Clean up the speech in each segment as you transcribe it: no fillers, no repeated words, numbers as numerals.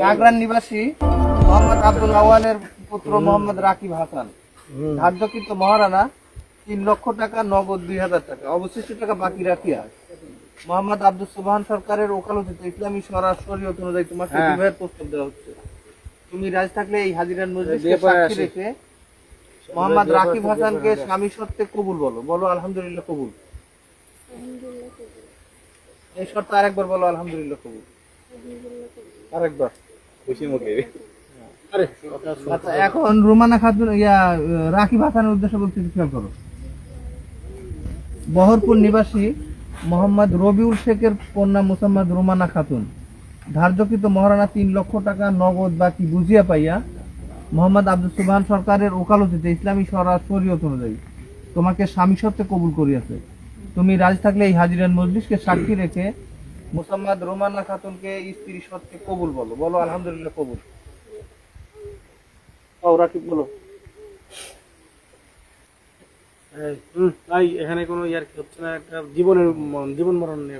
আগ্রান নিবাসী মোহাম্মদ আব্দুল আওয়ালের পুত্র মোহাম্মদ রাকিব হাসান ধার্যকৃত মহারানা 3 লক্ষ টাকা নগদ 2000 টাকা অবশিষ্ট টাকা বাকি রাখিয়া মোহাম্মদ আব্দুল সুবহান সরকারের ওকালতিতে ইসলামী শরীয়ত অনুযায়ী তোমাকে বিবাহের প্রস্তাব দেওয়া হচ্ছে। তুমি রাজি থাকলে এই হাজিরান মজলিসকে সাক্ষী রেখে মোহাম্মদ রাকিব হাসানকে স্বামী সত্ত্বে কবুল বলো। বলো আলহামদুলিল্লাহ কবুল। এই শর্ত আরেকবার বলো আলহামদুলিল্লাহ কবুল। আরেকবার খুশি মুখে। আচ্ছা এখন রুমানা খাতুন রাকিব হাসানের উদ্দেশ্যে বলতে খেয়াল করো। বহরপুর নিবাসী মোহাম্মদ রবিউল শেখের কন্যা মুসাম্মদ রুমানা খাতুন ধার্যকৃত মহারানা 3 লক্ষ টাকা নগদ বাকি বুঝিয়া পাইয়া মোহাম্মদ আব্দুল সুবহান সরকারের ওকালতিতে ইসলামী শরীয়ত অনুযায়ী তোমাকে স্বামী সত্ত্বে কবুল করিয়াছে। তুমি রাজি থাকলে এই হাজিরান মজলিসকে সাক্ষী রেখে মুসাম্মদ রুমানা খাতুনকে স্ত্রী সত্ত্বে কবুল বলো। বলো আলহামদুলিল্লাহ কবুল। রাকিব বলো। এখানে কোনো ইয়ার কি হচ্ছে না, একটা জীবন মরণ নিয়ে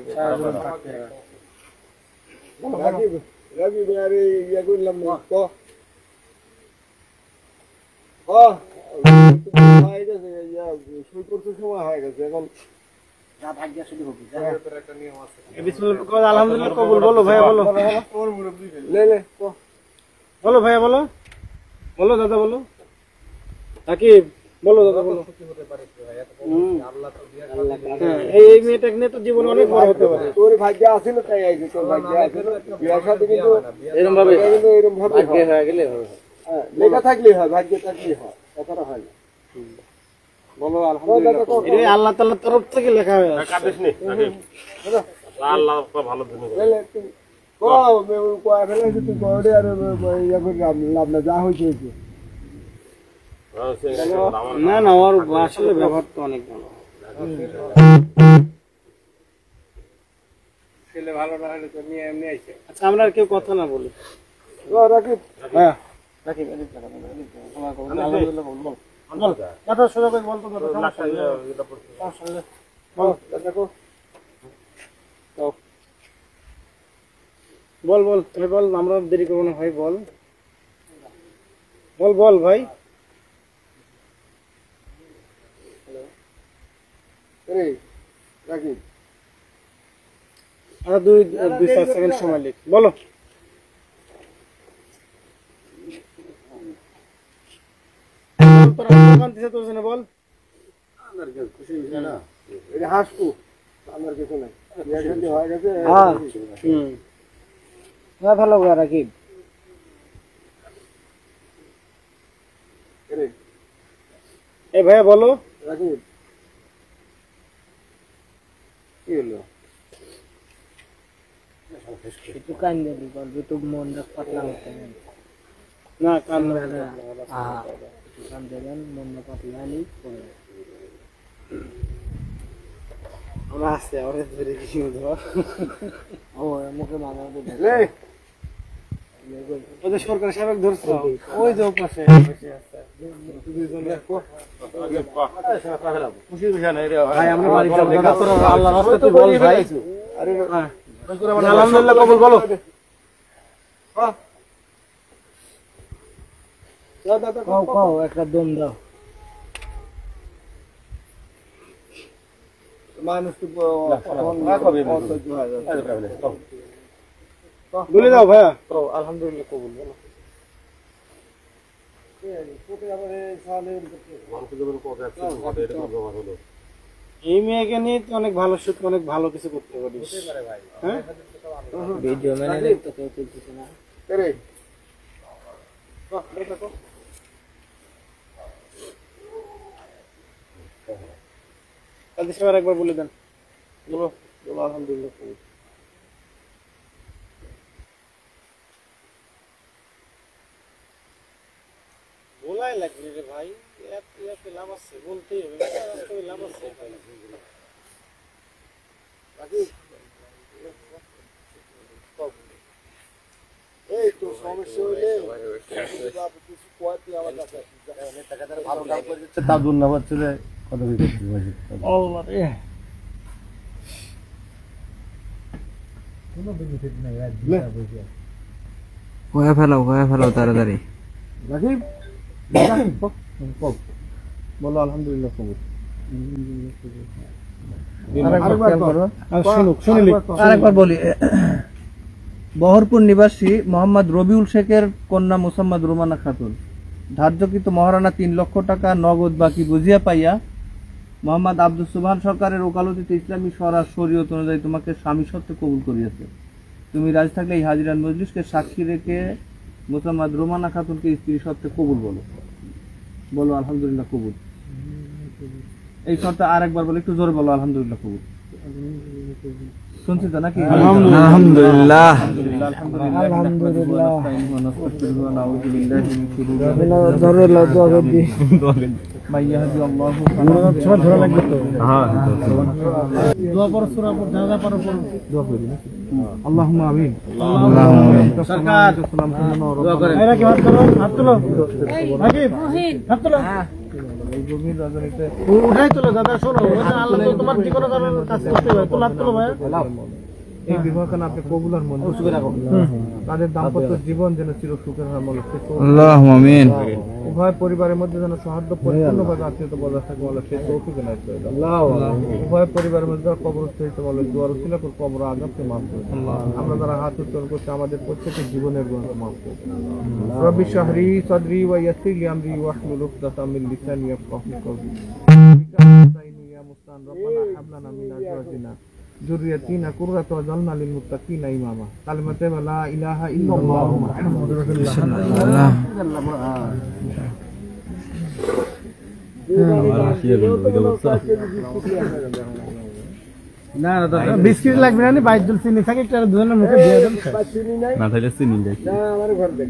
আলহামদুলিল্লাহ কবুল বলো ভাইয়া বলো। বলো ভাইয়া বলো। বলো দাদা বলো। রাকিব বলো দাদা বলো। এই মেয়েটা নিয়ে তো জীবন অনেক বড় হতে পারে। তোর ভাগ্য আছে না তাই আইছে, তোর ভাগ্য আছে না বিয়ার সাথে কিন্তু এরকম ভাবে ভাগ্য হয়ে গেলে হবে। হ্যাঁ লেখা থাকলে হয়, ভাগ্য থাকলে হয়, কথাটা হয় না। বলো আলহামদুলিল্লাহ। এটা আল্লাহ তাআলার তরফ থেকে লেখা হয়ে আছে। কাঁদিস নি আল্লাহ ভালো দিন যা হয়েছে না না, ওর আসলে ব্যবহার তো অনেক ভালো। ছেলে ভালো না হলে তো নিয়ে এমনি আইছে। আচ্ছা আমরা আর কেউ কথা না বলি। রাকিব হ্যাঁ রাকিব কথা সোজা করে বলতো বল বল তুমি বল, আমরা দেরি করবো না ভাই। বল বল বল ভাই। রাকিব আর 2-4 সেকেন্ড সময় লিখ। বলো বল। হাসপু আমার কিছু নাই, হয়ে গেছে। ভালো রাকিব। এই ভাইয়া বলো। রাকিব কি হলো? একটু কান দিবি, বলবি তো মনটা পাতলা হতে না কান কান দেবেন, মনটা পাতলা হলেই আমরা আসছে আমাদের ধরে কিছু মুখে মাথা ওদের সরকার সাবেক ধরছে ওই যে পাশে ভাই আমরা বাড়ি আল্লাহ রাস্তাতে বল ভাই। আলহামদুলিল্লাহ কবুল বলো। একটা দম দাও। মানুষ বলে দাও ভাইয়া। আলহামদুলিল্লাহ কবুল বলো। এই মেয়েকে নিয়ে তো অনেক ভালো সুখ, অনেক ভালো কিছু করতে পারিস। হ্যাঁ ভিডিও মানে দেখতে কেউ তুলতেছে না। একবার বলে দেন। বলো আলহামদুলিল্লাহ কবুল। বলাই লাগবে রে ভাই, লাভ আছে বলতেই হবে, লাভ আছে। এই তো সমস্যা হইলে কিছু কোয়াতে আমার কাছে ভালো কাজ করে দিচ্ছে, তার ধন্যবাদ চলে কথা বলতে কোনো বেনিফিট নাই। হয়ে ফেলাও তাড়াতাড়ি। রাকিব বলো আলহামদুলিল্লাহ কবুল। আরেকবার বলি, বহরপুর নিবাসী মোহাম্মদ রবিউল শেখের কন্যা মোসাম্মদ রোমানা খাতুন ধার্যকৃত মহারানা 3 লক্ষ টাকা নগদ বাকি বুঝিয়া পাইয়া মোহাম্মদ আব্দুল সুবহান সরকারের ওকালতিতে ইসলামী স্বরাজ শরীয়ত অনুযায়ী তোমাকে স্বামী সত্ত্বে কবুল করিয়াছে। তুমি রাজি থাকলে এই হাজিরান মজলিসকে সাক্ষী রেখে মোসাম্মদ রোমানা খাতুনকে স্ত্রী সত্ত্বে কবুল বলো। বলো আলহামদুলিল্লাহ কবুল। এই শর্তে আরেকবার বলো, একটু জোরে বলো আলহামদুলিল্লাহ কবুল। শুনছি তো নাকি? আলহামদুলিল্লাহ। আল্লাহুম্মা আমিন। সরকার দোয়া করেন। এরা কি হাত তোলো। রাকিব হাত তোলো। উঠাই তোলো দাদা, শোনো আল্লাহ তো তোমার যে কোনো কাজ করতে হবে। তোলো হাত তোলো ভাই। এই বিবাহখানে আপনি কবুল আর মঞ্জুর করে রাখুন। তাদের দাম্পত্য জীবন যেন চির সুখের হয় বলে আল্লাহুম্মা আমিন। উভয় পরিবারের মধ্যে যেন সৌহার্দ্য পরিপূর্ণভাবে আত্মীয়তা বজায় থাকে বলে সেই তৌফিক এনায়েত করে দাও। উভয় পরিবারের মধ্যে কবরস্থ হইতে বলে দুয়ার উসিলা করে কবর আযাবকে মাফ করে দাও। আমরা যারা হাত উত্তোলন করছি আমাদের প্রত্যেকের জীবনের গুনাহ মাফ করে দাও। রব্বি শহরি সদরি ওয়া ইয়াসসির লি আমরি ওয়াহলুল উকদাতাম মিন লিসানি ইয়াফকাহু কওলি। ইয়া মুস্তান রব্বানা হাব লানা মিন আজওয়াজিনা যুররিয়াতিনা কুররাতা ওয়াজআলনা লিল মুত্তাকিনা ইমামা। কালিমাতে লা ইলাহা ইল্লাল্লাহু মুহাম্মাদুর রাসূলুল্লাহ। না বিস্কিট লাগবে না, বাইর চিনি থাকে একটা দুজনের মুখে দিয়ে দেন। চিনি নাই না, আমার ঘর দেখ।